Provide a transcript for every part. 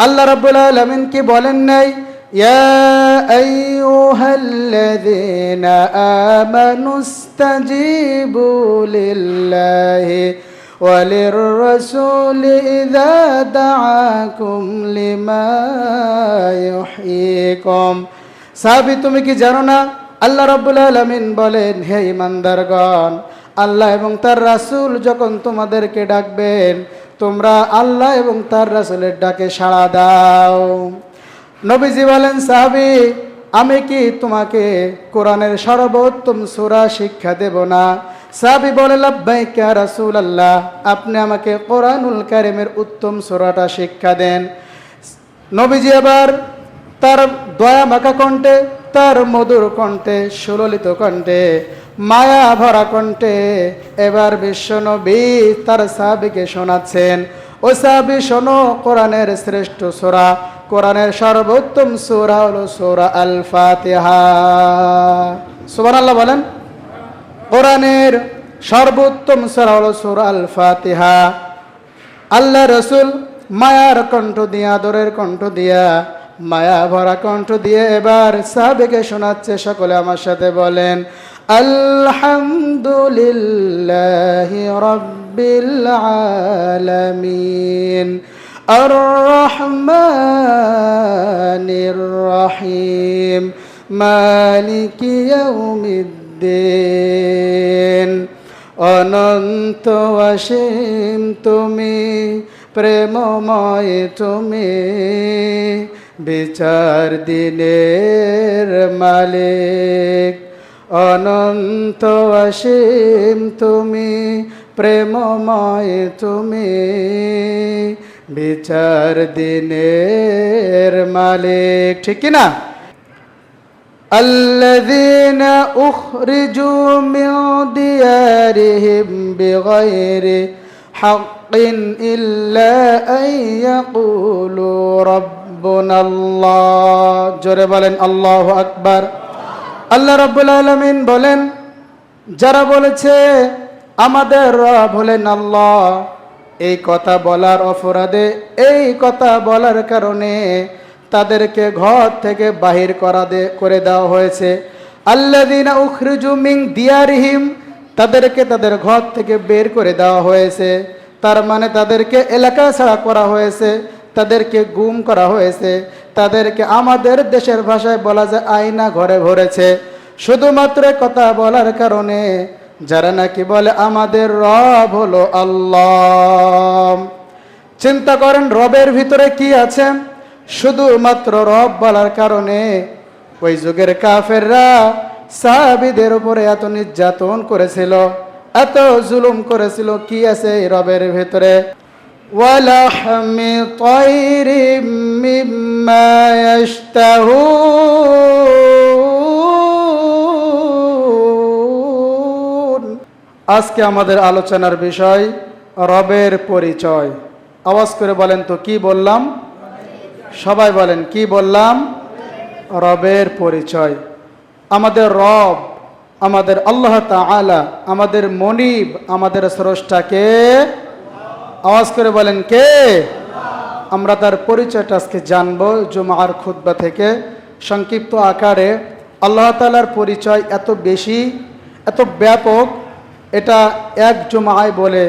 আল্লাহ রাব্বুল আলামিন কি বলেন নাই, ইয়া আইয়ুহাল্লাযীনা আমানুস্তাজিবু লিল্লাহি ওয়ালির রাসূলি ইযা দাআকুম লিমা ইউহয়িকুম। সাহাবী, তুমি কি জানো না আল্লাহ রাব্বুল আলামিন বলেন, হে ঈমানদারগণ, আল্লাহ এবং তার রাসূল যখন তোমাদেরকে ডাকবেন তোমরা আল্লাহ এবং তার রাসূলের ডাকে সাড়া দাও। নবীজি বলেন, সাহাবী, আমি কি তোমাকে কোরআনের সর্বোত্তম সূরা শিক্ষা দেব না? সাহাবী বলে, লাব্বাইক ইয়া রাসূলুল্লাহ, আপনি আমাকে কোরআনুল কারীমের উত্তম সূরাটা শিক্ষা দেন। নবীজি আবার তার দয়া মাখা কণ্ঠে, তার মধুর কণ্ঠে, সুললিত কণ্ঠে, মায়া ভরা কণ্ঠে এবার বিশ্বনবী তার সাহাবীকে শোনাচ্ছেন, ও সাহাবী শোনো, কোরআনের শ্রেষ্ঠ সূরা, কোরআনের সর্বোত্তম সূরা হলো সূরা আল ফাতিহা। সুবহানাল্লাহ বলেন। কোরআনের সর্বোত্তম সূরা হলো সূরা আল ফাতিহা। আল্লাহ রাসূল মায়ার কণ্ঠ দিয়া, আদরের কণ্ঠ দিয়া, মায়া ভরা কণ্ঠ দিয়ে এবার সাহাবীকে শোনাচ্ছে। সকলে আমার সাথে বলেন, আলহামদুলিল্লাহি রাব্বিল আলামিন আর রহমানির রহিম মালিকি ইয়াউমিদ্দিন। অনন্ত অসীম তুমি, প্রেমময় তুমি, বিচার দিনের মালিক। অনন্ত অসীম তুমি, প্রেমময় তুমি, বিচার দিনের মালিক। ঠিক কি না? الذين أخرجوا من ديارهم بغير حق إلا أن يقولوا ربنا الله। জোরে বলেন আল্লাহু আকবার। আল্লাহ রাব্বুল আলামিন বলেন, যারা বলেছে আমাদের রব হলেন আল্লাহ, এই কথা বলার অপরাধে, এই কথা বলার কারণে তাদেরকে ঘর থেকে বাহির করে দেওয়া হয়েছে। আল্লাযীনা উখরিজু মিন দিয়ারিহিম, তাদেরকে তাদের ঘর থেকে বের করে দেওয়া হয়েছে। তার মানে তাদেরকে এলাকা ছাড়া করা হয়েছে, তাদেরকে গুম করা হয়েছে, তাদেরকে আমাদের দেশের ভাষায় বলা যায় আয়না ঘরে ভরেছে, শুধুমাত্র কথা বলার কারণে। যারা নাকি বলে আমাদের রব হলো আল্লাহ, চিন্তা করেন রবের ভিতরে কি আছে? শুধুমাত্র রব বলার কারণে ওই যুগের কাফেররা সাহাবীদের উপরে এত নির্যাতন করেছিল, এত জুলুম করেছিল। কি আছে এই রবের ভিতরে? ওয়ালাহমি তায়রিম মিম্মা ইয়াশতাহুন। আজকে আমাদের আলোচনার বিষয় রবের পরিচয়। আওয়াজ করে বলেন তো, কি বললাম? সবাই বলেন, কি বললাম? রবের পরিচয়। আমাদের রব, আমাদের আল্লাহ তাআলা, আমাদের মনিব, আমাদের স্রষ্টাকে। আওয়াজ করে বলেন, কে? আমরা তার পরিচয়টা আজকে জানবো জুমার খুতবা থেকে সংক্ষিপ্ত আকারে। আল্লাহ তাআলার পরিচয় এত বেশি, এত ব্যাপক, এটা এক জুমায় বলে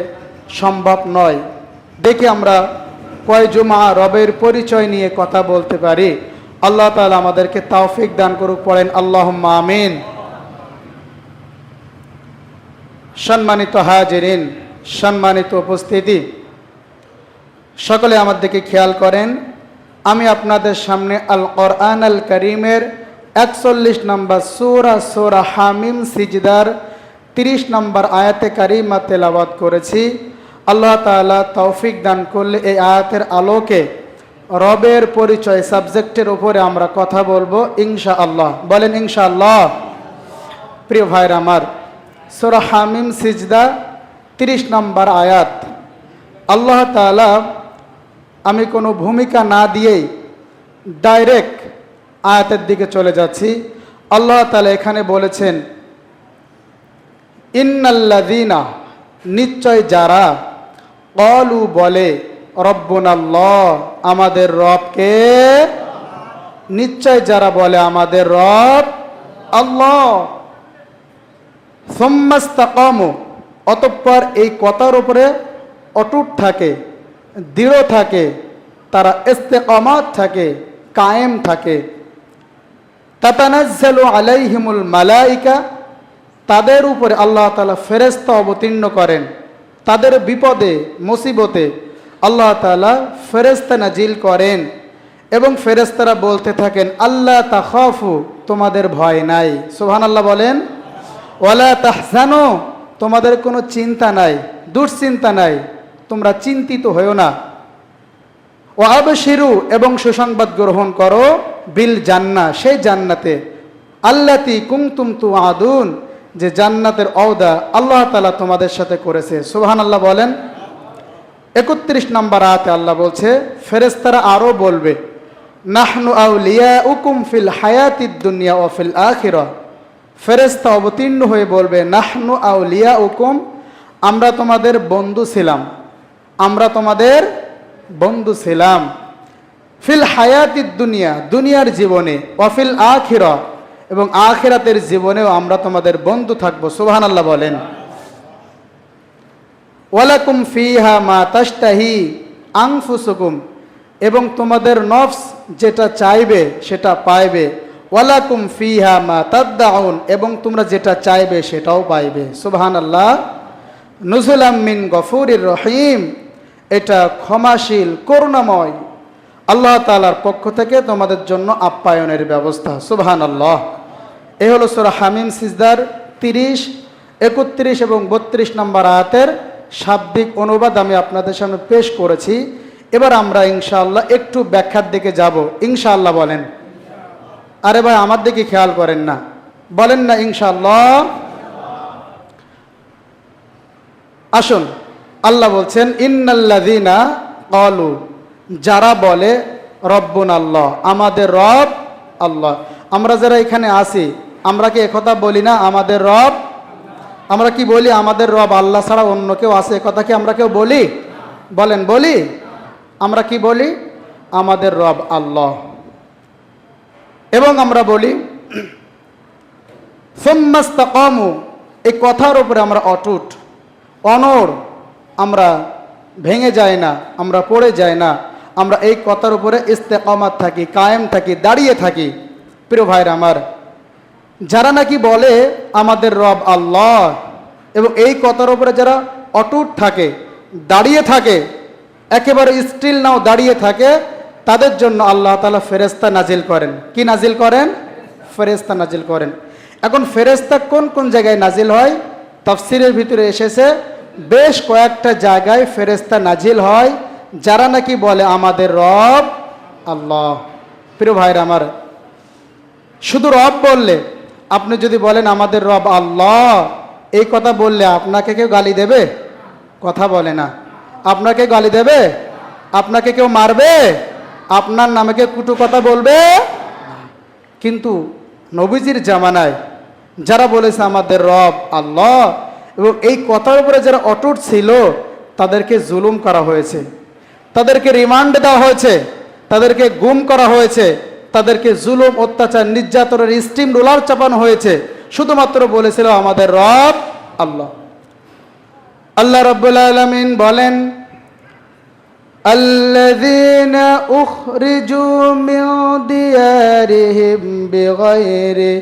সম্ভব নয়। দেখি আমরা কয় জুমা রবের পরিচয় নিয়ে কথা বলতে পারি। আল্লাহ তাআলা আমাদেরকে তৌফিক দান করুক। পড়েন আল্লাহুম্মা আমিন। সম্মানিত হাজিরিন, সম্মানিত উপস্থিতি, সকলে আমার দিকে খেয়াল করেন। আমি আপনাদের সামনে আল কোরআন আল কারীমের 41 নম্বর সূরা হামিম সিজদার 30 নম্বর আয়াতে কারিমা তেলাওয়াত করেছি। আল্লাহ তাআলা তৌফিক দান করলে এই আয়াতের আলোকে রবের পরিচয় সাবজেক্টের উপরে আমরা কথা বলবো ইনশাআল্লাহ। বলেন ইনশাআল্লাহ। প্রিয় ভাইরা আমার, সূরা হামিম সিজদা 30 নম্বর আয়াত। আল্লাহ তাআলা, আমি কোনো ভূমিকা না দিয়েই ডাইরেক্ট আয়াতের দিকে চলে যাচ্ছি। আল্লাহ তাআলা এখানে বলেছেন, ইন্নাল্লাযীনা, নিশ্চয় যারা, ক্বালু বলে, রব্বুনাল্লাহ, আমাদের রবকে, নিশ্চয় যারা বলে আমাদের রব আল্লাহ, সুম্মাস্তাকামু, অতঃপর এই কথার উপরে অটুট থাকে, দৃঢ় থাকে, তারা ইস্তেকামাত থাকে, কায়েম থাকে। তাতানাজ্জালু আলাইহিমুল মালাইকা, তাদের উপরে আল্লাহ তাআলা ফেরেশতা অবতীর্ণ করেন, তাদের বিপদে মুসিবতে আল্লাহ তাআলা ফেরেশতা নাজিল করেন এবং ফেরেশতারা বলতে থাকেন আল্লাহ তাখাফু, তোমাদের ভয় নাই। সুবহানাল্লাহ বলেন। ওয়ালা তাহজানু, তোমাদের কোনো চিন্তা নাই, দুশ্চিন্তা নাই, তোমরা চিন্তিত হইও না। ওয়া আবশিরু, এবং সুসংবাদ গ্রহণ করো, বিল জান্নাহ, সেই জান্নাতে, আল্লাতী কুনতুম তুআদুন, যে জান্নাতের ওয়াদা আল্লাহ তাআলা তোমাদের সাথে করেছে। সুবহানাল্লাহ বলেন। 31 নম্বর আয়াতে আল্লাহ বলছে, ফেরেশতারা আরো বলবে নাহনু আউলিয়াউকুম ফিল হায়াতিদ দুনিয়া ওয়া ফিল আখিরাহ, ফেরেশতা অবতীর্ণ হয়ে বলবে নাহনু আউলিয়াউকুম, আমরা তোমাদের বন্ধু ছিলাম, আমরা তোমাদের বন্ধু ছিলাম, ফিল হায়াতিদ দুনিয়া, দুনিয়ার জীবনে, ওয়া ফিল আখিরাহ, এবং আখিরাতের জীবনেও আমরা তোমাদের বন্ধু থাকবো। সুবহানাল্লাহ বলেন। ওয়ালাকুম ফিহা মা তাশতাহি আনফুসুকুম, এবং তোমাদের নফস যেটা চাইবে সেটা পাইবে। ওয়ালাকুম ফিহা মা তাদদাউন, এবং তোমরা যেটা চাইবে সেটাও পাইবে। সুবহানাল্লাহ। নুজুলাম মিন গফুরির রহিম, এটা ক্ষমাশীল করুণাময় আল্লাহ তাআলার পক্ষ থেকে তোমাদের জন্য আপ্যায়নের ব্যবস্থা। সুবহানাল্লাহ। এ হলো সূরা হামিম সিজদার 30, 31 এবং 32 নম্বর আয়াতের শাব্দিক অনুবাদ আমি আপনাদের সামনে পেশ করেছি। এবার আমরা ইনশাআল্লাহ একটু ব্যাখ্যার দিকে যাব। ইনশাআল্লাহ বলেন। আরে ভাই আমার দিকে খেয়াল করেন না, বলেন না ইনশাআল্লাহ। আসুন, আল্লাহ বলছেন ইন্নাল্লাযীনা ক্বালু, যারা বলে রব্বুনাল্লাহ, আমাদের রব আল্লাহ। আমরা যারা এখানে আছি, আমরা কি একথা বলি না আমাদের রব? আমরা কি বলি আমাদের রব আল্লাহ ছাড়া অন্য কেউ আছে? একথা কি আমরা কেউ বলি? বলেন, বলি? আমরা কি বলি? আমাদের রব আল্লাহ। এবং আমরা বলি সুম্মাস্তাকামু, এই কথার উপরে আমরা অটুট, অনড়, আমরা ভেঙে যায় না, আমরা পড়ে যায় না, আমরা এই কথার উপরে ইস্তেকামাত থাকি, কায়েম থাকি, দাঁড়িয়ে থাকি। প্রিয় ভাইরা আমার, যারা নাকি বলে আমাদের রব আল্লাহ এবং এই কথার উপরে যারা অটুট থাকে, দাঁড়িয়ে থাকে, একেবারে স্টিল নাও দাঁড়িয়ে থাকে, তাদের জন্য আল্লাহ তাআলা ফেরেশতা নাজিল করেন। কি নাজিল করেন? ফেরেশতা নাজিল করেন। এখন ফেরেশতা কোন কোন জায়গায় নাজিল হয়? তাফসীরের ভিতরে এসেছে বেশ কয়েকটা জায়গায় ফেরেশতা নাজিল হয় যারা নাকি বলে আমাদের রব আল্লাহ। প্রিয় ভাইরা আমার, শুধু রব বললে, আপনি যদি বলেন আমাদের রব আল্লাহ, এই কথা বললে আপনাকে কেউ গালি দেবে? কথা বলে না। আপনাকে গালি দেবে? আপনাকে কেউ মারবে? আপনার নামে কেউ কুটু কথা বলবে? কিন্তু নবীজির জামানায় যারা বলেছে আমাদের রব আল্লাহ এবং এই কথার উপরে যারা অটুট ছিল, তাদেরকে জুলুম করা হয়েছে, তাদেরকে রিমান্ড দেওয়া হয়েছে, তাদেরকে গুম করা হয়েছে, তাদেরকে জুলুম, অত্যাচার, নির্যাতনের স্টিম রোলার চাপানো হয়েছে, শুধুমাত্র বলেছিল আমাদের রব আল্লাহ। আল্লাহ রাব্বুল আলামিন বলেন আল্লাযীনা উখরিজু মিন দিয়ারিহিম বিগাইরি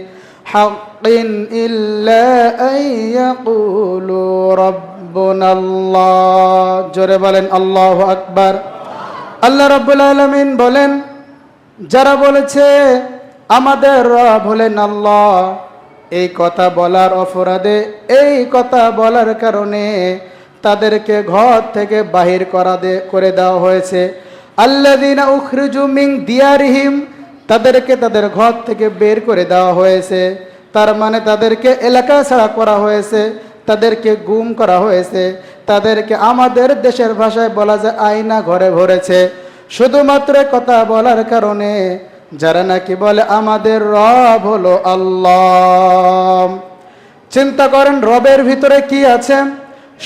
হাক্কিন ইল্লা আন ইয়াকুলু রাব্বুনাল্লাহ। জোরে বলেন আল্লাহু আকবার। আল্লাহ রাব্বুল আলামিন বলেন, যারা বলেছে আমাদের রব হলেন আল্লাহ, এই কথা বলার অপরাধে, এই কথা বলার কারণে তাদেরকে ঘর থেকে বাহির করে দেওয়া হয়েছে। আল্লাযীনা উখরিজু মিন দিয়ারিহিম, তাদেরকে তাদের ঘর থেকে বের করে দেওয়া হয়েছে, তার মানে তাদেরকে এলাকা ছাড়া করা হয়েছে, তাদেরকে গুম করা হয়েছে, তাদেরকে আমাদের দেশের ভাষায় বলা যায় আয়না ঘরে ভরেছে, শুধুমাত্র কথা বলার কারণে। যারা নাকি বলে আমাদের রব হলো আল্লাহ, চিন্তা করেন রবের ভিতরে কি আছে?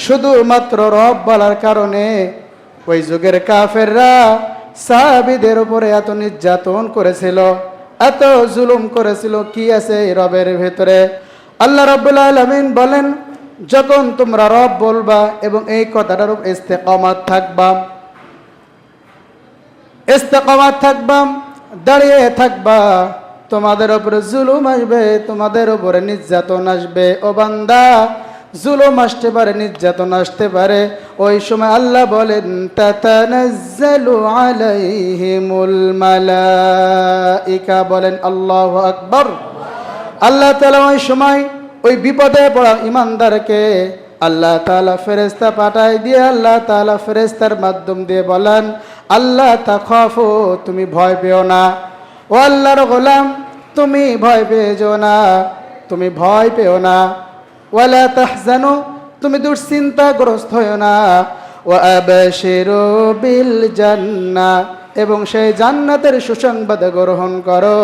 শুধুমাত্র রব বলার কারণে ওই যুগের কাফেররা সাহাবীদের উপরে এত নির্যাতন করেছিল, এত জুলুম করেছিল, কি আছে এই রবের ভেতরে? আল্লাহ রাব্বুল আলামিন বলেন, যখন তোমরা রব বলবা এবং এই কথাটার উপর ইস্তেকামাত থাকবা, দাঁড়িয়ে থাকবা, তোমাদের উপরে জুলুম আসবে, তোমাদের উপরে নির্যাতন আসবে। ও বান্দা, জুলুম আসতে পারে, নির্যাতন আসতে পারে, ওই সময় আল্লাহ বলেন তাতানাজ্জালু আলাইহিমুল মালাইকা, বলেন আল্লাহু আকবার। আল্লাহ তাআলা ওই সময় ওই বিপদে পড়া ইমানদারকে আল্লাহ তাআলা ফেরেশতা পাঠায় দিয়ে, আল্লাহ তাআলা ফেরেশতার মাধ্যম দিয়ে বলেন, আল্লাহ তাখাফু, তুমি ভয় পেও না। ও আল্লাহর গোলাম, তুমি ভয় পেও না, তুমি ভয় পেও না। ওয়ালা তাহজানু, তুমি দুশ্চিন্তাগ্রস্ত হও না। ওয়া আবশিরু বিল জান্নাহ, এবং সেই জান্নাতের সুসংবাদ গ্রহণ করো,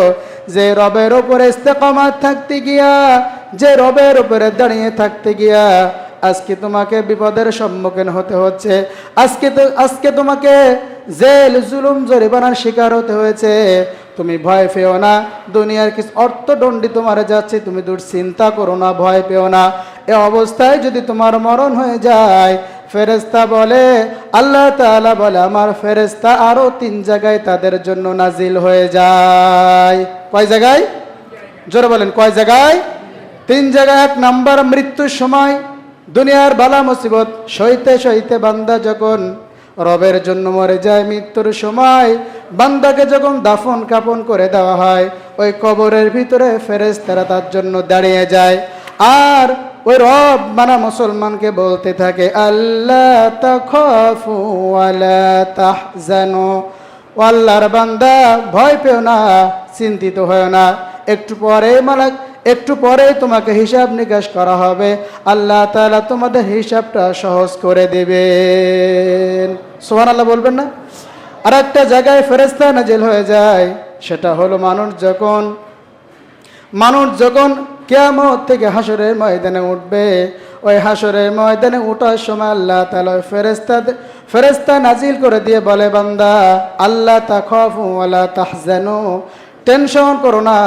যে রবের উপরে ইস্তেকামাত থাকতে গিয়া, যে রবের উপরে দাঁড়িয়ে থাকতে গিয়া আজকে তোমাকে বিপদের সম্মুখীন হতে হচ্ছে, আজকে তোমাকে জেল জুলুম জরিমানার শিকার হতে হয়েছে, তুমি ভয় পেও না। দুনিয়ার কিছু অর্থদণ্ডী তোমার যাচ্ছে, তুমি দুশ্চিন্তা করো না, ভয় পেও না। এ অবস্থায় যদি তোমার মরণ হয়ে যায়, ফেরেশতা বলে, আল্লাহ তাআলা বলে, আমার ফেরেশতা আরো 3 জায়গায় তাদের জন্য নাজিল হয়ে যায়। কয় জায়গায়? জোরে বলেন, কয় জায়গায়? 3 জায়গায়। 1 নাম্বার, মৃত্যুর সময়, দুনিয়ার বালা মুসিবত সইতে সইতে বান্দা যখন রবের জন্য মরে যায়, মৃত্যুর সময় বান্দাকে যখন দাফন কাফন করে দেওয়া হয়, ওই কবরের ভিতরে ফেরেশতারা তার জন্য দাঁড়িয়ে যায়, আর ওই রব মানা মুসলমানকে বলতে থাকে, আল্লাহ তাখাফু ওয়ালা তাহজানু, আল্লাহর বান্দা ভয় পেও না, চিন্তিত হয় না, একটু পরে তোমাকে হিসাব নিকাশ করা হবে, আল্লাহ তাআলা তোমাদের হিসাবটা সহজ করে দেবেন। সুবহানাল্লাহ বলবেন না? আর একটা জায়গায় ফেরেশতা নাজিল হয়ে যায়, সেটা হলো মানুষ যখন কিয়ামত থেকে হাসরের ময়দানে উঠবে, ওই হাসরের ময়দানে ওঠার সময় আল্লাহ তাআলা ফেরেশতা নাজিল করে দিয়ে বলে, বান্দা আল্লাহ তাখাফু ওয়ালা তাহজানু, টেনশন করো না,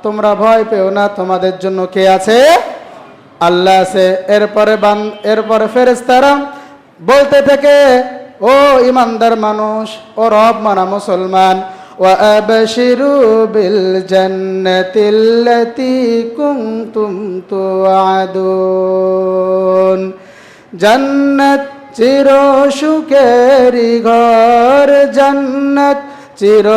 তোমরা ভয় পেও না, তোমাদের জন্য কে আছে? আল্লাহ আছে। এরপরে ফেরেশতারা বলতে থাকে, ও ইমানদার মানুষ, ও রব মানা মুসলমান, ওয়া আবশিরু বিল জান্নাতিল্লাতী কুনতুম তুআদুন, জান্নাত চির সুখেরি ঘর, জান্নাত চির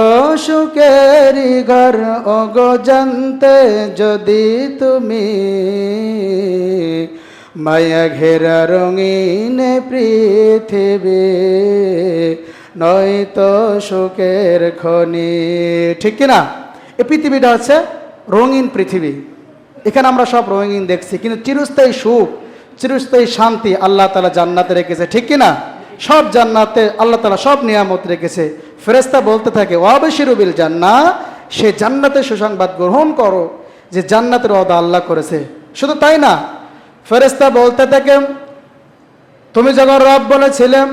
সুখেরি ঘর, ওগো জানতে যদি তুমি, মায়া ঘেরা রঙিন পৃথিবী, নয়তো সুখের খনি। ঠিক কিনা? এই পৃথিবীটা হচ্ছে রঙিন পৃথিবী, এখানে আমরা সব রঙিন দেখছি, কিন্তু চিরস্থায়ী সুখ, চিরস্থায়ী শান্তি আল্লাহ তাআলা জান্নাতে রেখেছে। ঠিক কিনা? সব জান্নাতে আল্লাহ তাআলা সব নিয়ামত রেখেছে। ফেরেশতা বলতে থাকে, ওয়াবশিরু বিল জান্নাহ, সে জান্নাতের সুসংবাদ গ্রহণ করো, যে জান্নাতের ওয়াদা আল্লাহ করেছে। শুধু তাই না, ফেরেশতা বলতে থাকে, তুমি যখন রব বলেছিলাম,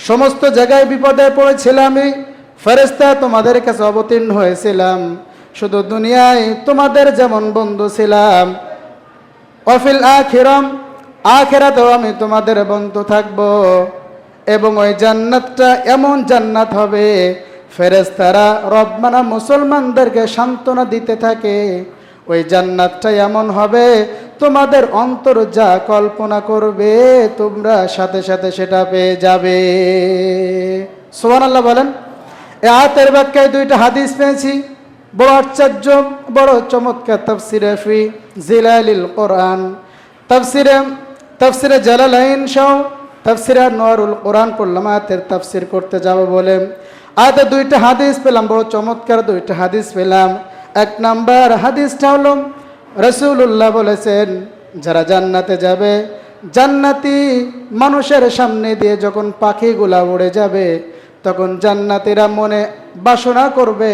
সমস্ত জায়গায় বিপদে পড়েছিলাম, আমি ফেরেশতা তোমাদের কাছে অবতীর্ণ হয়েছিলাম, শুধু দুনিয়ায় তোমাদের যেমন বন্ধু ছিলাম, অফিল আখিরাতেও আমি তোমাদের বন্ধু থাকবো, এবং ওই জান্নাতটা এমন জান্নাত হবে, ফেরেশতারা রব মানা মুসলমানদেরকে সান্ত্বনা দিতে থাকে, ওই জান্নাতটা এমন হবে, তোমাদের অন্তর যা কল্পনা করবে তোমরা সাথে সাথে সেটা পেয়ে যাবে। সুবহানাল্লাহ বলেন। এই আয়াতের ব্যাখ্যায় 2টা হাদিস পেয়েছি, বড় আশ্চর্য, বড় চমৎকার। তাফসিরে ফি জিলালিল কোরআন, তাফসিরে জালালাইন সহ তাফসিরে নূরুল কোরআন পড়লাম, আয়াতের তাফসির করতে যাব বলে আয়াতে 2টা হাদিস পেলাম, বড় চমৎকার 2টা হাদিস পেলাম। 1 নাম্বার হাদিসটা হলো, রাসূলুল্লাহ বলেছেন, যারা জান্নাতে যাবে, জান্নাতি মানুষের সামনে দিয়ে যখন পাখিগুলা উড়ে যাবে, তখন জান্নাতীরা মনে বাসনা করবে,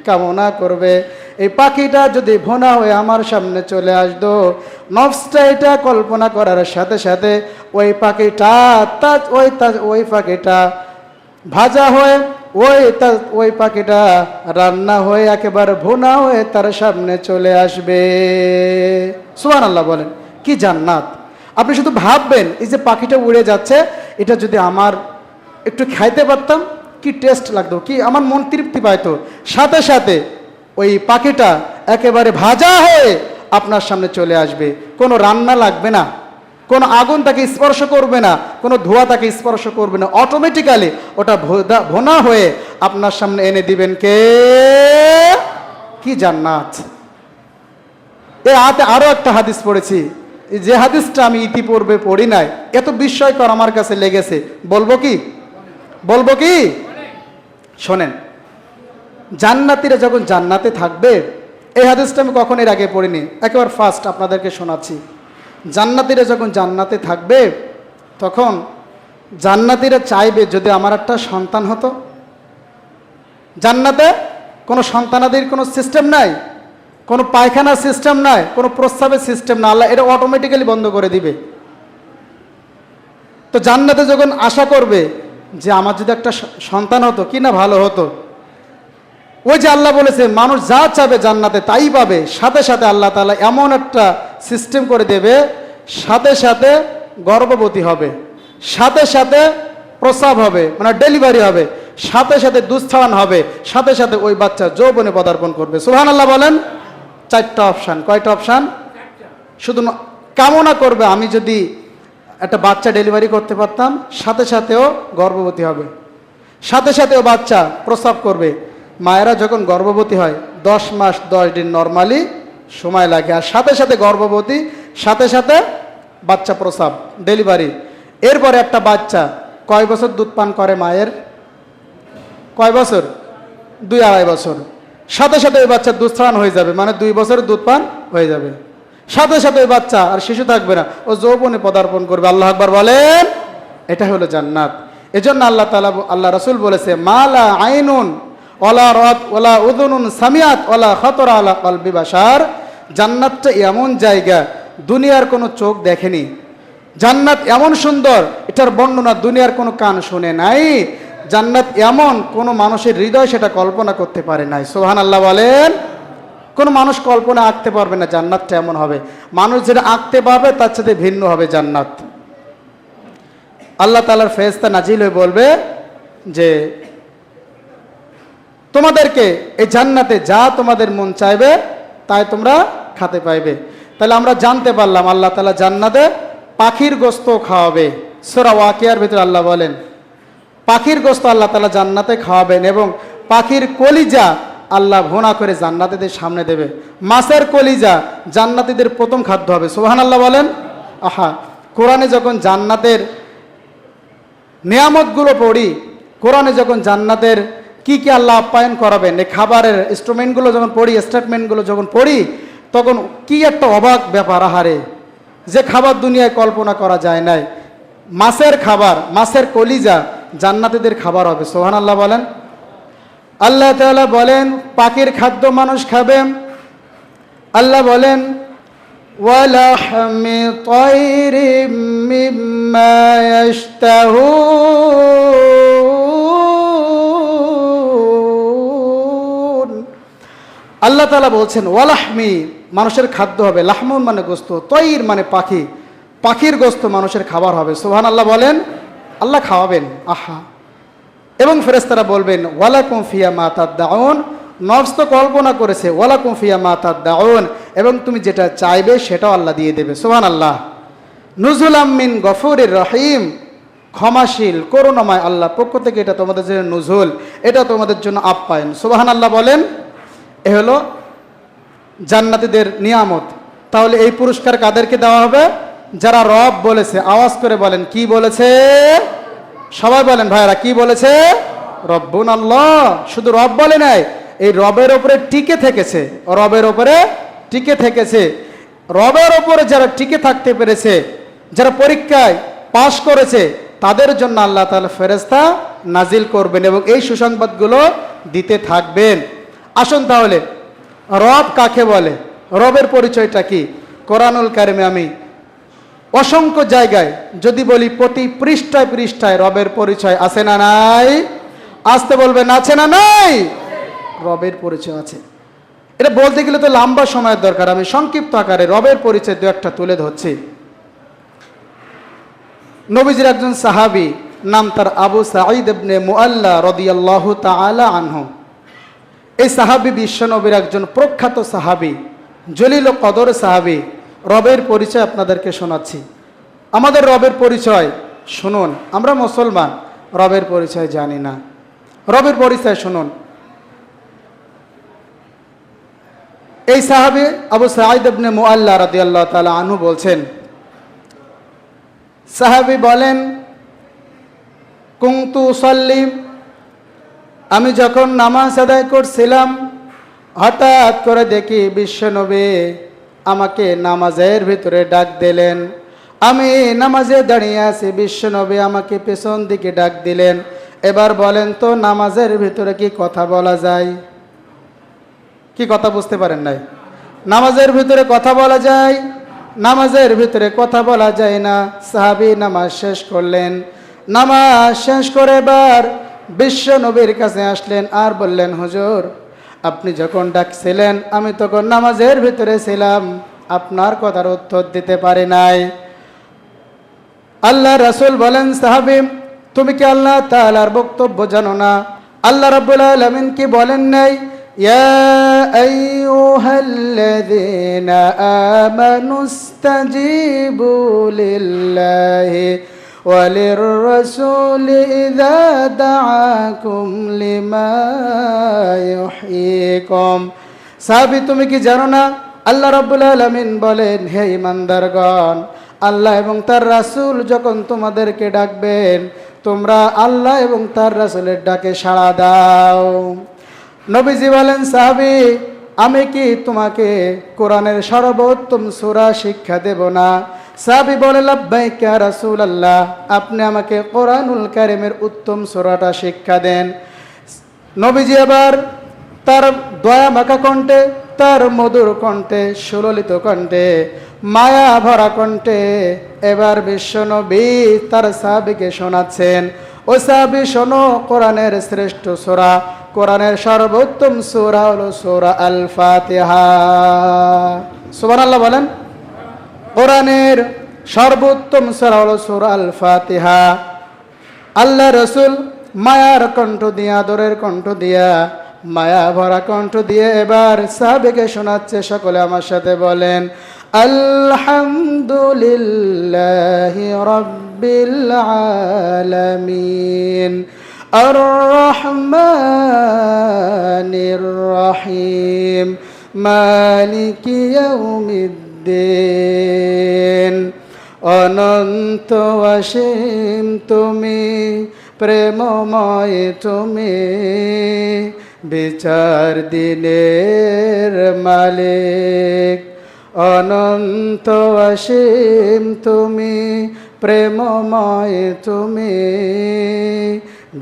কামনা করবে, এই পাখিটা যদি ভোনা হয়ে আমার সামনে চলে আসতো, নফসটা এটা কল্পনা করার সাথে সাথে ওই পাখিটা ভাজা হয়ে ওই পাখিটা রান্না হয়ে একেবারে ভুনা হয়ে তার সামনে চলে আসবে। সুবহানাল্লাহ বলেন, কি জান্নাত! আপনি শুধু ভাববেন, এই যে পাখিটা উড়ে যাচ্ছে, এটা যদি আমার একটু খাইতে পারতাম কি টেস্ট লাগতো, কি আমার মন তৃপ্তি পাইতো। সাথে সাথে ওই পাখিটা একেবারে ভাজা হয়ে আপনার সামনে চলে আসবে। কোনো রান্না লাগবে না, কোনো আগুন তাকে স্পর্শ করবে না, কোনো ধোঁয়া তাকে স্পর্শ করবে না, অটোমেটিক্যালি ওটা ভোনা হয়ে আপনার সামনে এনে দিবেন কে? কি জান্নাত! এর হাতে আরো একটা হাদিস পড়েছি, যে হাদিসটা আমি ইতিপূর্বে পড়ি নাই, এত বিস্ময়কর আমার কাছে লেগেছে। বলবো কি? শোনেন, জান্নাতীরা যখন জান্নাতে থাকবে, এই হাদিসটা আমি কখন এর আগে পড়িনি, একেবারে ফার্স্ট আপনাদেরকে শোনাচ্ছি। জান্নাতীরা যখন জান্নাতে থাকবে, তখন জান্নাতীরা চাইবে যদি আমার একটা সন্তান হতো। জান্নাতে কোনো সন্তানাদির কোনো সিস্টেম নাই, কোনো পায়খানার সিস্টেম নাই, কোনো প্রস্রাবের সিস্টেম না, আল্লাহ এটা অটোমেটিক্যালি বন্ধ করে দিবে। তো জান্নাতে যখন আশা করবে যে আমার যদি একটা সন্তান হতো, কি না ভালো হতো। ওই যে আল্লাহ বলেছে মানুষ যা চাবে জান্নাতে তাই পাবে, সাথে সাথে আল্লাহ তাআলা এমন একটা সিস্টেম করে দেবে, সাথে সাথে গর্ভবতী হবে, সাথে সাথে প্রসব হবে, মানে ডেলিভারি হবে, সাথে সাথে দুধ-ছাওয়ান হবে, সাথে সাথে ওই বাচ্চা যৌবনে পদার্পণ করবে। সুবহানাল্লাহ বলেন। 4টা অপশান। কয়টা অপশান? শুধু কামনা করবে আমি যদি একটা বাচ্চা ডেলিভারি করতে পারতাম, সাথে সাথেও গর্ভবতী হবে, সাথে সাথেও বাচ্চা প্রসব করবে। মায়েরা যখন গর্ভবতী হয় 10 মাস 10 দিন নর্মালি সময় লাগে, আর সাথে সাথে গর্ভবতী, সাথে সাথে বাচ্চা প্রসব ডেলিভারি। এরপরে একটা বাচ্চা কয় বছর দুধ পান করে মায়ের? কয় বছর? 2-2.5 বছর। সাথে সাথে ওই বাচ্চা দুধ-ছাওয়ান হয়ে যাবে, মানে 2 বছরের দুধ পান হয়ে যাবে। সাথে সাথে ওই বাচ্চা আর শিশু থাকবে না, ও যৌবনে পদার্পণ করবে। আল্লাহ আকবার বলেন। এটা হলো জান্নাত। এজন্য আল্লাহ রাসূল বলেছে, মালা আইনুন ওয়ালা রাত ওয়ালা উযুনুন সামিআত ওয়ালা খাতারা আলা কলবি বাশার। জান্নাতটা এমন জায়গা দুনিয়ার কোনো চোখ দেখেনি, জান্নাত এমন সুন্দর এটার বর্ণনা দুনিয়ার কোনো কান শুনে নাই, জান্নাত এমন কোনো মানুষের হৃদয় সেটা কল্পনা করতে পারে নাই। সুবহানাল্লাহ বলেন। কোনো মানুষ কল্পনা আঁকতে পারবে না জান্নাতটা এমন হবে। মানুষ যেটা আঁকতে পারবে তার সাথে ভিন্ন হবে জান্নাত। আল্লাহ তাআলার ফেরেশতা নাজিল হয়ে বলবে যে তোমাদেরকে এই জান্নাতে যা তোমাদের মন চাইবে তাই তোমরা খেতে পাইবে। তাহলে আমরা জানতে পারলাম আল্লাহ তাআলা জান্নাতে পাখির গোশত খাওয়াবে। সূরা ওয়াকিয়ার ভিতরে আল্লাহ বলেন পাখির গোশত আল্লাহ তাআলা জান্নাতে খাওয়াবেন, এবং পাখির কলিজা আল্লাহ ভুনা করে জান্নাতীদের সামনে দেবে। মাছের কলিজা জান্নাতীদের প্রথম খাদ্য হবে। সুবহানাল্লাহ বলেন। আহা, কোরআনে যখন জান্নাতের নিয়ামতগুলো পড়ি, কোরআনে যখন জান্নাতের কি কি আল্লাহ আপ্যায়ন করাবেন, এই খাবারের ইনস্ট্রুমেন্টগুলো যখন পড়ি, স্টেটমেন্টগুলো যখন পড়ি, তখন কি একটা অবাক ব্যাপার। আহারে, যে খাবার দুনিয়ায় কল্পনা করা যায় নাই। মাছের খাবার, মাছের কলিজা জান্নাতীদের খাবার হবে। সুবহানাল্লাহ বলেন। আল্লাহ তাআলা বলেন পাখির খাদ্য মানুষ খাবে। আল্লাহ বলেন ওয়ালাহমি তায়রিম মিম্মা ইয়াশতাহুন। আল্লাহ তাআলা বলছেন ওয়ালাহমি মানুষের খাদ্য হবে, লাহমুন মানে গোশত, তৈর মানে পাখি, পাখির গোশত মানুষের খাবার হবে। সুবহানাল্লাহ বলেন। আল্লাহ খাওয়াবেন। আহা, এবং ফেরেশতারা বলবেন ওয়ালাকুম ফিয়া মা তাদউন। নফস তো কল্পনা করেছে, ওয়ালাকুম ফিয়া মা তাদউন, এবং তুমি যেটা চাইবে সেটাও আল্লাহ দিয়ে দেবে। সুবহানাল্লাহ। নুজুলাম মিন গফুরির রহিম, ক্ষমাশীল করুণাময় আল্লাহর পক্ষ থেকে এটা তোমাদের জন্য নুজুল, এটা তোমাদের জন্য আপ্যায়ন। সুবহানাল্লাহ বলেন। এ হলো জান্নাতীদের নিয়ামত। তাহলে এই পুরস্কার কাদেরকে দেওয়া হবে? যারা রব বলেছে। আওয়াজ করে বলেন, কি বলেছে? সবাই বলেন ভাইরা, কি বলেছে? রব্বুন আল্লাহ। শুধু রব বলে নাই, এই রবের ওপরে টিকে থেকেছে, রবের ওপরে টিকে থেকেছে। রবের ওপরে যারা টিকে থাকতে পেরেছে, যারা পরীক্ষায় পাশ করেছে, তাদের জন্য আল্লাহ তাআলা ফেরেশতা নাজিল করবেন এবং এই সুসংবাদগুলো দিতে থাকবেন। আসুন তাহলে রব কাকে বলে, রবের পরিচয়টা কি? কোরআনুল কারিমে আমি অসংখ্য জায়গায় যদি বলি প্রতি পৃষ্ঠায় পৃষ্ঠায় রবের পরিচয় আছে না নাই? আসতে বলবেন আছে না নাই? রবের পরিচয় আছে। এটা বলতে গেলে তো লম্বা সময়ের দরকার, আমি সংক্ষিপ্ত আকারে রবের পরিচয় দু একটা তুলে ধরছি। নবীজির একজন সাহাবী, নাম তার আবু সাঈদ ইবনে মুআল্লা রাদিয়াল্লাহু তাআলা আনহু। এই সাহাবী বিশ্বনবীর একজন প্রখ্যাত সাহাবী, জলিল ও কদর সাহাবী। রবের পরিচয় আপনাদেরকে শোনাচ্ছি। আমাদের রবের পরিচয় শুনুন, আমরা মুসলমান, রবের পরিচয় জানি না। রবের পরিচয় শুনুন। এই সাহাবী আবু সাঈদ ইবনে মুআল্লা রাদিয়াল্লাহু তাআলা আনহু বলছেন, সাহাবী বলেন, কুনতু উসাল্লি, আমি যখন নামাজ আদায় করছিলাম, হঠাৎ করে দেখি বিশ্বনবী আমাকে নামাজের ভিতরে ডাক দিলেন। আমি নামাজে দাঁড়িয়ে আছি, বিশ্বনবী আমাকে পেছন দিকে ডাক দিলেন। এবার বলেন তো নামাজের ভিতরে কি কথা বলা যায়? কি কথা বুঝতে পারেন নাই? নামাজের ভিতরে কথা বলা যায়? নামাজের ভিতরে কথা বলা যায় না। সাহাবী নামাজ শেষ করলেন। নামাজ শেষ করে এবার বিশ্ব নবীর কাছে আসলেন আর বললেন, হুজুর আপনি যখন ডাকছিলেন আমি তখন নামাজের ভিতরে ছিলাম, আপনার কথার উত্তর দিতে পারি নাই। আল্লাহ রাসূল বলেন, সাহাবী তুমি কি আল্লাহ তাআলার বক্তব্য জানো না? আল্লাহ রাব্বুল আলামিন কি বলেন নাই, ইয়া আইয়ুহাল্লাযীনা আমানুস্তাজিবু লিল্লাহি وللرسول إذا دعاكم لما يحييكم। সাহাবী তুমি কি জানো না আল্লাহ রাব্বুল আলামিন বলেন, হে ঈমানদারগণ, আল্লাহ এবং তার রাসূল যখন তোমাদেরকে ডাকবেন তোমরা আল্লাহ এবং তার রাসূলের ডাকে সাড়া দাও। নবীজি বলেন, সাহাবী আমি কি তোমাকে কোরআনের সর্বোত্তম সূরা শিক্ষা দেব না? সাহাবী বলে, লাব্বাইক ইয়া রাসূলুল্লাহ, আপনি আমাকে কোরআনুল কারীমের উত্তম সূরাটা শিক্ষা দেন। নবীজি আবার তার দয়া মাখা কণ্ঠে, তার মধুর কণ্ঠে, সুললিত কণ্ঠে, মায়া ভরা কণ্ঠে এবার বিশ্বনবী তার সাহাবীকে শোনাচ্ছেন, ও সাহাবী শোনো, কোরআনের শ্রেষ্ঠ সূরা, কোরআনের সর্বোত্তম সূরা হলো সূরা আল ফাতিহা। সুবহানাল্লাহ বলেন। কোরআনের সর্বোত্তম সূরা হলো সূরা আল ফাতিহা। আল্লাহ রাসূল মায়ার কণ্ঠ দিয়া, আদরের কণ্ঠ দিয়া, মায়া ভরা কণ্ঠ দিয়ে এবার সাহাবীকে শোনাচ্ছে। সকলে আমার সাথে বলেন, আলহামদুলিল্লাহি রাব্বিল আলামিন আর রহমানির রহিম মালিকি ইয়াউমিদ্দিন। অনন্ত অসীম তুমি, প্রেমময় তুমি, বিচার দিনের মালিক। অনন্ত অসীম তুমি, প্রেমময় তুমি,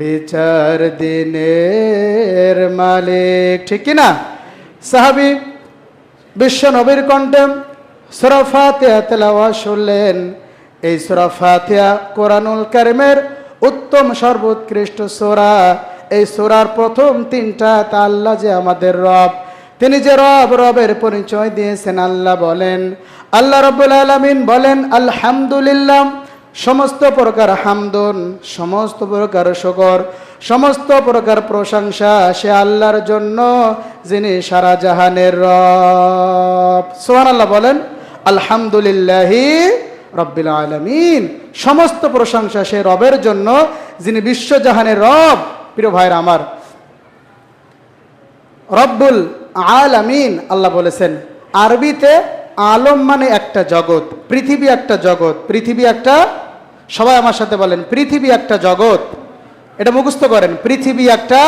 বিচার দিনের মালিক। ঠিক কি না? সাহাবী বিশ্ব নবীর কণ্ঠে সূরা ফাতিহা তেলাওয়াত শুনলেন। এই সূরা ফাতিহা কোরআনুল কারীমের উত্তম সর্বোৎকৃষ্ট সূরা। এই সূরার প্রথম তিনটা তা আল্লাহ যে আমাদের রব, তিনি যে রব, রবের পরিচয় দিয়েছেন। আল্লাহ বলেন, আল্লাহ রাব্বুল আলামিন বলেন, আলহামদুলিল্লাহ, সমস্ত প্রকার হামদুন, সমস্ত প্রকার শুকর, সমস্ত প্রকার প্রশংসা সে আল্লাহর জন্য যিনি সারা জাহানের রব। সুবহানাল্লাহ বলেন, আলহামদুলিল্লাহি রাব্বিল আলামিন, সমস্ত প্রশংসা সে রবের জন্য যিনি বিশ্বজাহানের রব। প্রিয় ভাইরা আমার, রব্বুল আলামিন আল্লাহ বলেছেন। আরবিতে আলম মানে একটা জগৎ, পৃথিবী একটা জগৎ, পৃথিবী একটা, সবাই আমার সাথে বলেন, পৃথিবী একটা জগৎ। এটা মুখস্থ করেন, পৃথিবী একটা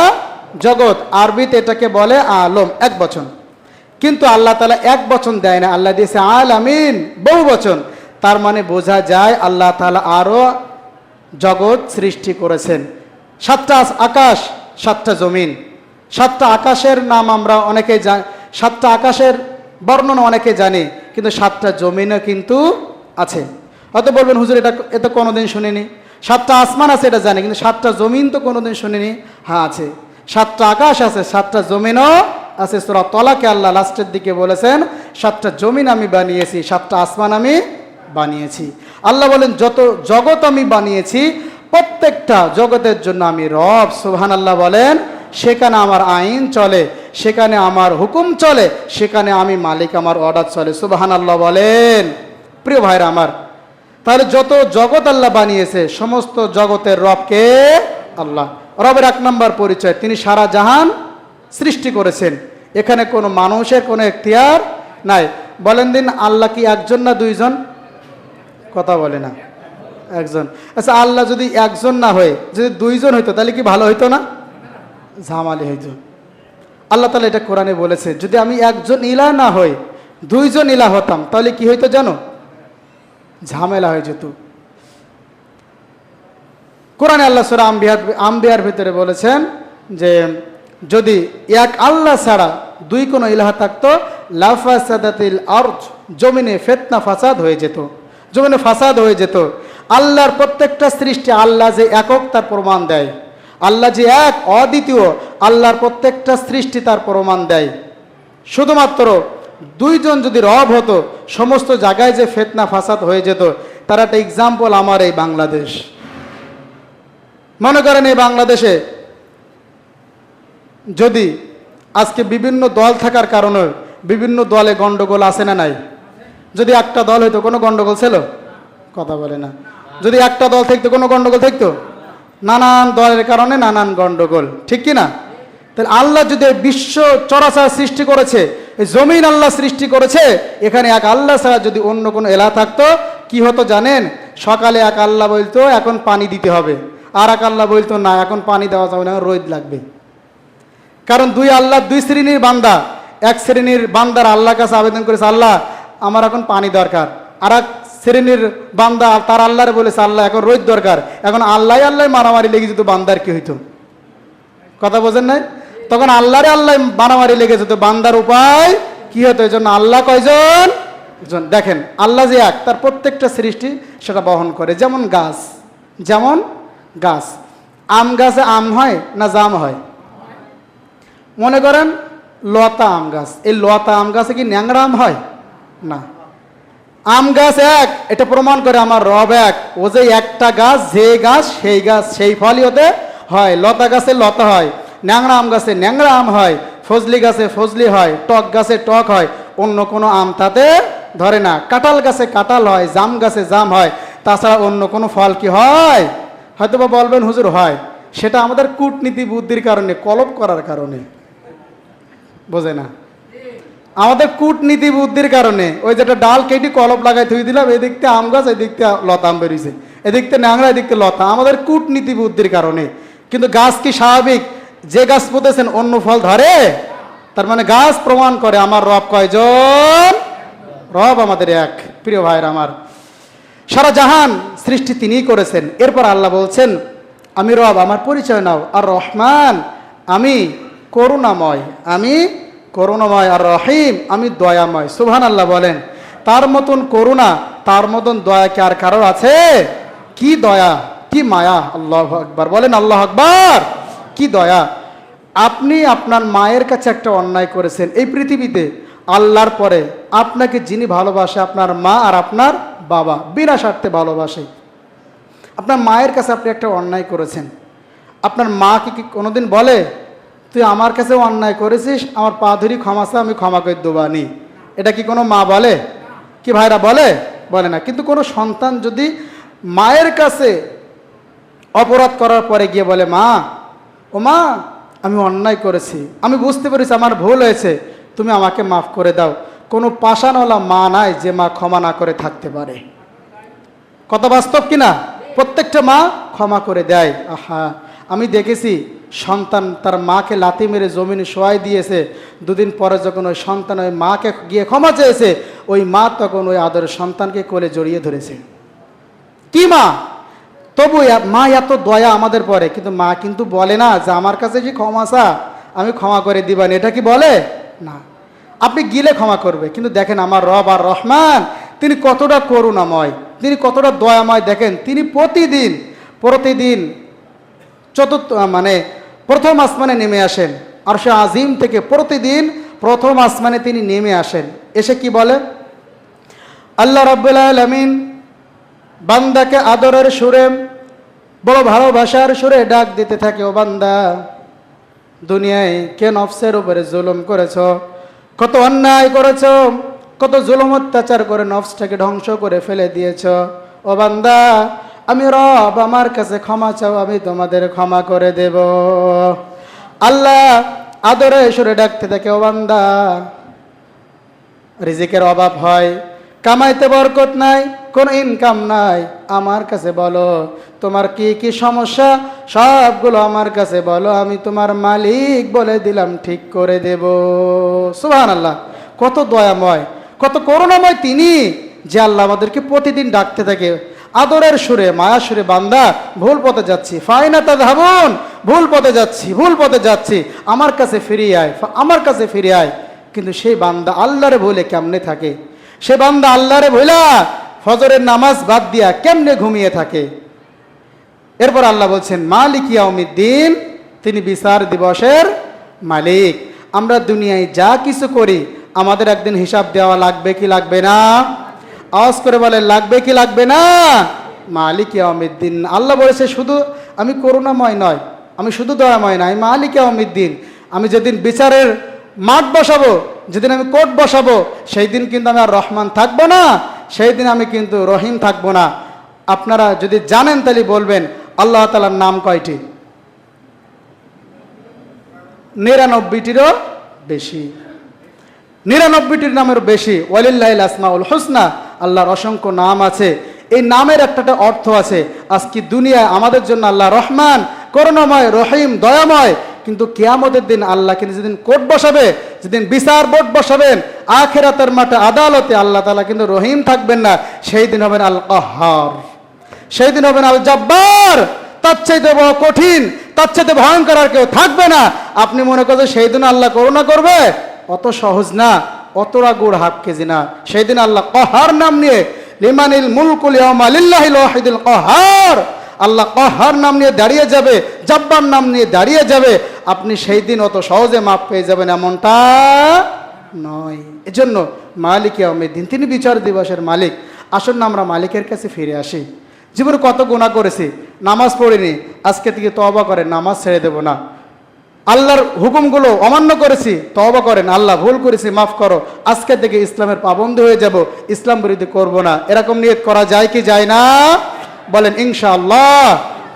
জগৎ। আরবিতে এটাকে বলে আলম, এক বচন। কিন্তু আল্লাহ তাআলা এক বচন দেয় না, আল্লাহ দিয়েছে আলামিন, বহু বচন। তার মানে বোঝা যায় আল্লাহ তাআলা আরো জগৎ সৃষ্টি করেছেন। 7টা আকাশ, 7টা জমিন। 7টা আকাশের নাম আমরা অনেকে জানি, 7টা আকাশের বর্ণনা অনেকে জানি, কিন্তু 7টা জমিনও কিন্তু আছে। হয়তো বলবেন হুজুর এটা কোনোদিন শুনিনি। 7টা আসমান আছে এটা জানি, কিন্তু 7টা জমিন তো কোনোদিন শুনিনি। হ্যাঁ আছে, 7টা আকাশ আছে, 7টা জমিনও আছে। সূরা তলাকে আল্লাহ লাস্টের দিকে বলেছেন 7টা জমিন আমি বানিয়েছি, 7টা আসমান আমি বানিয়েছি। আল্লাহ বলেন যত জগৎ আমি বানিয়েছি প্রত্যেকটা জগতের জন্য আমি রব। সুবহানাল্লাহ বলেন। সেখানে আমার আইন চলে, সেখানে আমার হুকুম চলে, সেখানে আমি মালিক, আমার অর্ডার চলে। সুবহানাল্লাহ বলেন। প্রিয় ভাইরা আমার, তাহলে যত জগৎ আল্লাহ বানিয়েছে সমস্ত জগতের রবকে আল্লাহ। রবের 1 নম্বর পরিচয়, তিনি সারা জাহান সৃষ্টি করেছেন। এখানে কোনো মানুষের কোনো এখতিয়ার নাই। বলেন দিন, আল্লাহ কি একজন না দুইজন? কথা বলে না, একজন। আচ্ছা, আল্লাহ যদি একজন না হয়ে যদি দুইজন হইতো তাহলে কি ভালো হইতো না? ঝামালি হইতো। আল্লাহ তাআলা এটা কোরআনে বলেছে, যদি আমি একজন ইলাহ না হই দুইজন ইলাহ হতাম তাহলে কি হইতো জানো? ঝামেলা হয়ে যেত। কোরআনে আল্লাহ সূরা আম্বিয়ার ভিতরে বলেছেন যে যদি এক আল্লাহ ছাড়া দুই কোনো ইলাহ থাকতো লাফাসাদাতিল আরদ, জমিনে ফিতনা ফাসাদ হয়ে যেত, জমিনে ফাসাদ হয়ে যেত। আল্লাহর প্রত্যেকটা সৃষ্টি আল্লাহ যে একক তার প্রমাণ দেয়, আল্লাহ যে এক অদ্বিতীয়, আল্লাহর প্রত্যেকটা সৃষ্টি তার প্রমাণ দেয়। শুধুমাত্র দুইজন যদি রব হতো সমস্ত জায়গায় যে ফিতনা ফাসাদ হয়ে যেত। তার একটা এক্সাম্পল আমার এই বাংলাদেশ। মনে করেন এই বাংলাদেশে যদি আজকে বিভিন্ন দল থাকার কারণে বিভিন্ন দলে গন্ডগোল আছে না নাই? যদি একটা দল হইতো কোনো গন্ডগোল ছিল? কথা বলে না। যদি একটা দল থাকতো কোনো গন্ডগোল থাকতো? নানান দলের কারণে নানান গন্ডগোল, ঠিক কি না? তাহলে আল্লাহ যদি বিশ্ব চরাচর সৃষ্টি করেছে, এই জমিন আল্লাহ সৃষ্টি করেছে, এখানে এক আল্লাহ ছাড়া যদি অন্য কোনো এলাহ থাকতো কি হতো জানেন? সকালে এক আল্লাহ বলতো এখন পানি দিতে হবে, আর এক আল্লাহ বলতো না এখন পানি দেওয়া যাবে না, রোদ লাগবে। কারণ দুই আল্লাহ দুই শ্রেণীর বান্দা। এক শ্রেণীর বান্দার আল্লাহর কাছে আবেদন করেছে আল্লাহ আমার এখন পানি দরকার, আর এক শ্রেণীর বান্দা তার আল্লাহরে বলেছে আল্লাহ এখন রোদ দরকার। এখন আল্লাহ আল্লাহ মারামারি লেগে যেত, বান্দার কি হইতো? কথা বোঝেন নাই? তখন আল্লাহরে আল্লাহ মারামারি লেগে যেত, বান্দার উপায় কি হতো? এই জন্য আল্লাহ কয়জন? একজন। দেখেন আল্লাহ যে এক, তার প্রত্যেকটা সৃষ্টি সেটা বহন করে। যেমন গাছ, যেমন গাছ, আম গাছে আম হয় না জাম হয়? মনে করেন লতা আম গাছ, এই লতা আম গাছে কি ন্যাংরা আম হয়? না। আম গাছ এক, এটা প্রমাণ করে আমার রব এক। ও যে একটা গাছ, যে গাছ সেই গাছ সেই ফলই হতে হয়। লতা গাছে লতা হয়, ন্যাংরা আম গাছে ন্যাংরা আম হয়, ফজলি গাছে ফজলি হয়, টক গাছে টক হয়, অন্য কোনো আম তাতে ধরে না। কাঁঠাল গাছে কাঁঠাল হয়, জাম গাছে জাম হয়, তাছাড়া অন্য কোনো ফল কি হয়? হয়তো বা বলবেন হুজুর হয়, সেটা আমাদের কূটনীতি বুদ্ধির কারণে, কলপ করার কারণে। বোঝে না? আমাদের কূটনীতি বুদ্ধির কারণে ওই যেটা ডাল কেটে কলপ লাগাই থুই দিলাম, এদিক থেকে আম গাছ, এদিক থেকে লতা আম বেরিয়েছে, এদিক থেকে ন্যাংরা, এদিক থেকে লতা, আমাদের কূটনীতি বুদ্ধির কারণে। কিন্তু গাছ কি স্বাভাবিক যে গাছ পুঁতেছেন অন্য ফল ধরে? তার মানে গাছ প্রমাণ করে আমার রব কয়জন? রব আমাদের এক। প্রিয় ভাইরা আমার, সারা জাহান সৃষ্টি তিনিই করেছেন। এরপর আল্লাহ বলছেন আমি রব, আমার পরিচয় নাও। আর রহমান, আমি করুণাময়, আমি করুণাময়। আর রহিম, আমি দয়াময়। সুবহানাল্লাহ বলেন। তার মতন করুণা, তার মতন দয়া কি আর কারোর আছে? কি দয়া, কি মায়া! আল্লাহু আকবার বলেন, আল্লাহু আকবার। কি দয়া! আপনি আপনার মায়ের কাছে একটা অন্যায় করেছেন। এই পৃথিবীতে আল্লাহর পরে আপনাকে যিনি ভালোবাসে আপনার মা আর আপনার বাবা, বিনা স্বার্থে ভালোবাসে। আপনার মায়ের কাছে আপনি একটা অন্যায় করেছেন, আপনার মা কি কোনোদিন বলে তুই আমার কাছেও অন্যায় করেছিস, আমার পা ধরি ক্ষমা চা, আমি ক্ষমা করে দেবানি? এটা কি কোনো মা বলে? কি ভাইরা বলে? বলে না। কিন্তু কোনো সন্তান যদি মায়ের কাছে অপরাধ করার পরে গিয়ে বলে মা, ও মা আমি অন্যায় করেছি, আমি বুঝতে পেরেছি আমার ভুল হয়েছে, তুমি আমাকে মাফ করে দাও, কোনো পাষাণওয়ালা মা নাই যে মা ক্ষমা না করে থাকতে পারে। কত বাস্তব কিনা? প্রত্যেকটা মা ক্ষমা করে দেয়। আহা, আমি দেখেছি সন্তান তার মাকে লাথি মেরে জমিনে শোয়াই দিয়েছে, দুদিন পরে যখন ওই সন্তান ওই মাকে গিয়ে ক্ষমা চেয়েছে, ওই মা তখন ওই আদরের সন্তানকে কোলে জড়িয়ে ধরেছে। কি মা! তবু মা এত দয়া আমাদের পরে, কিন্তু মা কিন্তু বলে না যে আমার কাছে যে ক্ষমা চা, আমি ক্ষমা করে দিবানি। এটা কি বলে? না। আপনি গিলে ক্ষমা করবে। কিন্তু দেখেন আমার রব আর রহমান তিনি কতটা করুণাময়, তিনি কতটা দয়াময় দেখেন, তিনি প্রতিদিন চতুর্থ প্রথম আসমানে নেমে আসেন, আরশে আজিম থেকে প্রতিদিন প্রথম আসমানে তিনি নেমে আসেন। এসে কি বলে? আল্লাহ রাব্বুল আলামিন বান্দাকে আদরের সুরে, বড় ভালোবাসার সুরে ডাক দিতে থাকে, ও বান্দা, দুনিয়ায় কে নফসের উপরে জুলুম করেছ, কত অন্যায় করেছ, কত জুলুম অত্যাচার করে নফসটাকে ধ্বংস করে ফেলে দিয়েছ। ও বান্দা, আমি রব, আমার কাছে ক্ষমা চাও, আমি তোমাদের ক্ষমা করে দেব। আল্লাহ আদরে সুরে ডাকতে থাকে, ও বান্দা, রিজিকের অভাব হয়, কামাইতে বরকত নাই, কোন ইনকাম নাই, আমার কাছে বলো তোমার কি কি সমস্যা, সবগুলো আমার কাছে বলো, আমি তোমার মালিক বলে দিলাম, ঠিক করে দেব। সুবহানাল্লাহ, কত দয়াময়, কত করুণাময় তিনি, যে আল্লাহ আমাদেরকে প্রতিদিন ডাকতে থাকে আদরের সুরে, মায়া সুরে, বান্দা ভুল পথে যাচ্ছি, ফাইনা তাযহাবুন, ভুল পথে যাচ্ছি, আমার কাছে ফিরে আয়, আমার কাছে ফিরে আয়। কিন্তু সেই বান্দা আল্লাহরে বলে কেমনে থাকে? সে বান্দা আল্লাহরে বইলা ফজরের নামাজ বাদ দিয়া কেমনে ঘুমিয়ে থাকে? এরপর আল্লাহ বলছেন মালিক ইয়াউমিদ্দিন, তিনি বিচার দিবসের মালিক। আমরা দুনিয়ায় যা কিছু করি আমাদের একদিন হিসাব দেওয়া লাগবে কি লাগবে না? আওয়াজ করে বলে, লাগবে কি লাগবে না? মালিক ইয়াউমিদ্দিন, আল্লাহ বলেছে শুধু আমি করুণাময় নয়, আমি শুধু দয়াময় নয়, মালিক ইয়াউমিদ্দিন, আমি যেদিন বিচারের মাঠ বসাবো, যেদিন আমি কোর্ট বসাবো, সেই দিন কিন্তু আমি আর রহমান থাকবো না, সেই দিন আমি কিন্তু রহিম থাকবো না। আপনারা যদি জানেন তাহলে বলবেন আল্লাহ তাআলার নাম কয়টি? 99টিরও বেশি, 99টির নামের বেশি। ওয়ালিল্লাহিল আসমাউল হুসনা, আল্লাহর অসংখ্য নাম আছে। এই নামের একটা অর্থ আছে। আজকে দুনিয়ায় আমাদের জন্য আল্লাহ রহমান, করুণাময়, রহিম, দয়াময়, কিন্তু কিয়ামতের দিন আল্লাহকে যেদিন কোর্ট বসাবে, যেদিন বিচার বোর্ড বসাবেন, আখিরাতের মাঠে আদালতে, আল্লাহ তাআলা কিন্তু রহিম থাকবেন না, সেই দিন হবেন আল কাহ্হার, সেই দিন হবেন আল জব্বার। তার চাইতে বড় কঠিন, তার চাইতে ভয়ঙ্কর আর কেউ থাকবে না। আপনি মনে করেন সেই দিন আল্লাহ করুণা করবে? অত সহজ না, অতটা গুড় হাফ কেজি না। সেই দিন আল্লাহ কাহ্হার নাম নিয়ে, লিমানিল মুলকুল ইয়াউমা লিল্লাহিল ওয়াহিদুল কাহ্হার, আল্লাহ কাহ্হার নাম নিয়ে দাঁড়িয়ে যাবে, জব্বার নাম নিয়ে দাঁড়িয়ে যাবে। আপনি সেই দিন অত সহজে মাপ পেয়ে যাবেন এমনটা নয়। এজন্য মালিক ইয়াউমিদ্দিন, তিনি বিচার দিবসের মালিক। আসুন না আমরা মালিকের কাছে ফিরে আসি। জীবনে কত গুনাহ করেছি, নামাজ পড়িনি, আজকে থেকে তওবা করেন, নামাজ ছেড়ে দেব না। আল্লাহর হুকুমগুলো অমান্য করেছি, তওবা করেন, আল্লাহ ভুল করেছি, মাফ করো, আজকে থেকে ইসলামের পাবন্দী হয়ে যাব, ইসলাম বিরোধী করব না। এরকম নিয়ত করা যায় কি যায় না? বলেন ইনশাআল্লাহ।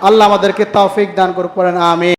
আল্লাহ আমাদেরকে তৌফিক দান করুন, পড়েন আমিন।